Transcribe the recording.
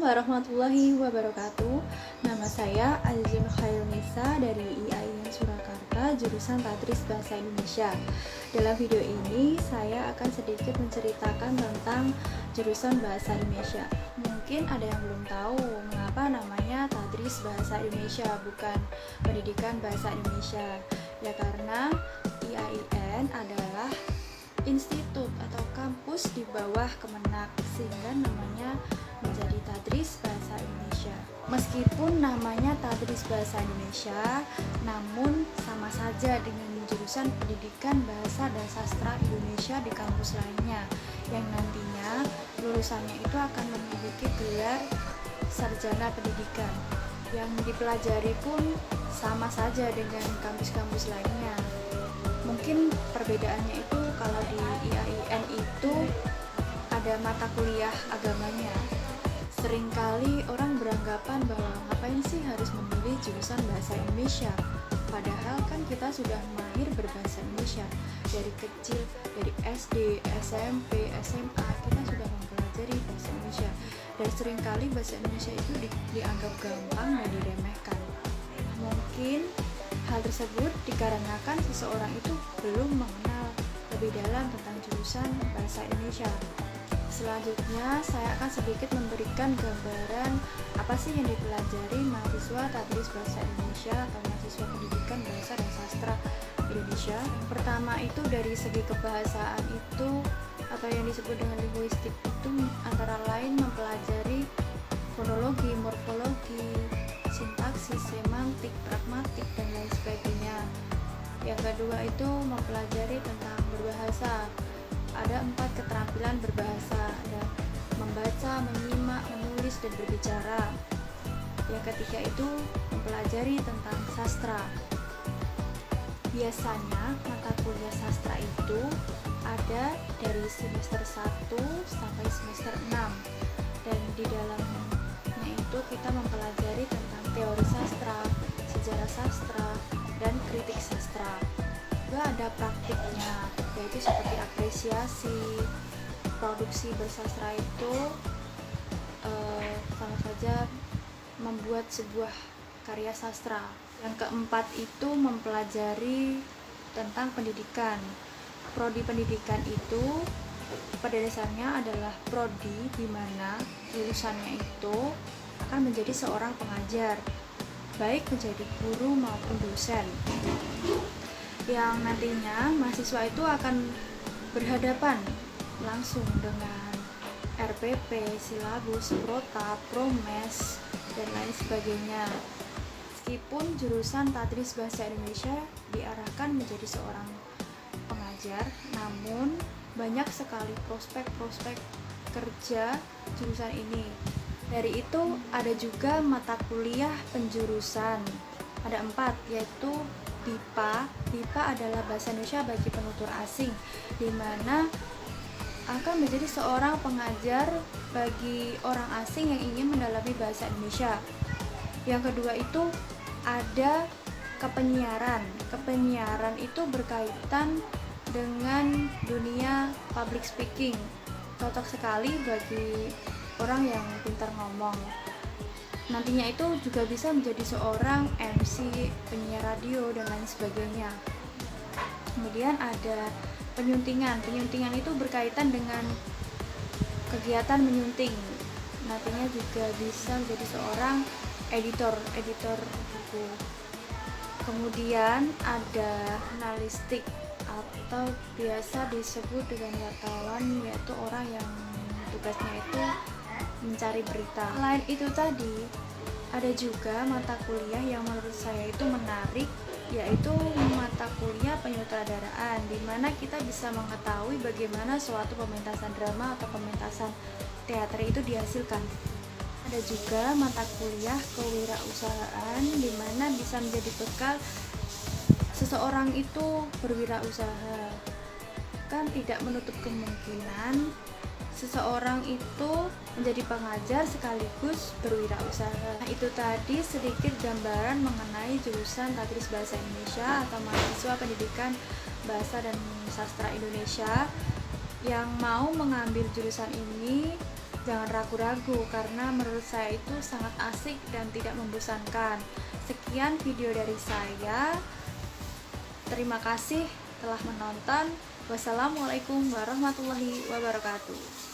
warahmatullahi wabarakatuh. Nama saya Azizun Khairunisa dari IAIN Surakarta, jurusan Tadris Bahasa Indonesia. Dalam video ini, saya akan sedikit menceritakan tentang jurusan Bahasa Indonesia. Mungkin ada yang belum tahu mengapa namanya Tadris Bahasa Indonesia, bukan Pendidikan Bahasa Indonesia. Ya karena IAIN adalah institut atau kampus di bawah Kemenak, sehingga namanya menjadi Tadris Bahasa Indonesia. Meskipun namanya Tadris Bahasa Indonesia, namun sama saja dengan jurusan Pendidikan Bahasa dan Sastra Indonesia di kampus lainnya, yang nantinya lulusannya itu akan memiliki gelar sarjana pendidikan. Yang dipelajari pun sama saja dengan kampus-kampus lainnya. Mungkin perbedaannya itu kalau di IAIN itu ada mata kuliah agamanya. Seringkali orang beranggapan bahwa ngapain sih harus memilih jurusan bahasa Indonesia, padahal kan kita sudah mahir berbahasa Indonesia dari kecil, dari SD, SMP, SMA kita sudah mempelajari bahasa Indonesia, dan seringkali bahasa Indonesia itu dianggap gampang dan diremehkan. Mungkin hal tersebut dikarenakan seseorang itu belum mengenal lebih dalam tentang jurusan bahasa Indonesia. Selanjutnya, saya akan sedikit memberikan gambaran apa sih yang dipelajari mahasiswa Tadris Bahasa Indonesia atau mahasiswa Pendidikan Bahasa dan Sastra Indonesia. Pertama itu dari segi kebahasaan itu atau yang disebut dengan linguistik itu antara lain mempelajari fonologi, morfologi, sintaksis, semantik, pragmatik, dan lain sebagainya. Yang kedua itu mempelajari tentang berbahasa. Ada 4 keterampilan berbahasa, ada membaca, menyimak, menulis, dan berbicara. Yang ketiga itu mempelajari tentang sastra. Biasanya mata kuliah sastra itu ada dari semester 1 sampai semester 6, dan di dalamnya itu kita mempelajari tentang teori sastra, sejarah sastra, dan kritik sastra. Juga ada praktiknya, yaitu seperti apresiasi, produksi bersastra itu sama saja membuat sebuah karya sastra. Yang keempat itu mempelajari tentang pendidikan. Prodi pendidikan itu pada dasarnya adalah prodi di mana lulusannya itu akan menjadi seorang pengajar, baik menjadi guru maupun dosen, yang nantinya mahasiswa itu akan berhadapan langsung dengan RPP, silabus, protap, promes, dan lain sebagainya. Meskipun jurusan Tadris Bahasa Indonesia diarahkan menjadi seorang pengajar, namun banyak sekali prospek-prospek kerja jurusan ini. Dari itu ada juga mata kuliah penjurusan, ada 4, yaitu BIPA. BIPA adalah Bahasa Indonesia bagi penutur asing, di mana akan menjadi seorang pengajar bagi orang asing yang ingin mendalami bahasa Indonesia. Yang kedua itu ada kepenyiaran. Kepenyiaran itu berkaitan dengan dunia public speaking. Cocok sekali bagi orang yang pintar ngomong. Nantinya itu juga bisa menjadi seorang MC, penyiar radio, dan lain sebagainya. Kemudian ada penyuntingan. Penyuntingan itu berkaitan dengan kegiatan menyunting. Nantinya juga bisa menjadi seorang editor buku. Kemudian ada jurnalistik atau biasa disebut dengan wartawan, yaitu orang yang tugasnya itu mencari berita. Selain itu tadi, ada juga mata kuliah yang menurut saya itu menarik, yaitu mata kuliah penyutradaraan, di mana kita bisa mengetahui bagaimana suatu pementasan drama atau pementasan teater itu dihasilkan. Ada juga mata kuliah kewirausahaan, di mana bisa menjadi bekal seseorang itu berwirausaha. Kan tidak menutup kemungkinan seseorang itu menjadi pengajar sekaligus berwirausaha. Nah, itu tadi sedikit gambaran mengenai jurusan Tadris Bahasa Indonesia atau mahasiswa Pendidikan Bahasa dan Sastra Indonesia. Yang mau mengambil jurusan ini Jangan ragu-ragu karena menurut saya itu sangat asik dan tidak membosankan. Sekian video dari saya. Terima kasih telah menonton. Wassalamualaikum warahmatullahi wabarakatuh.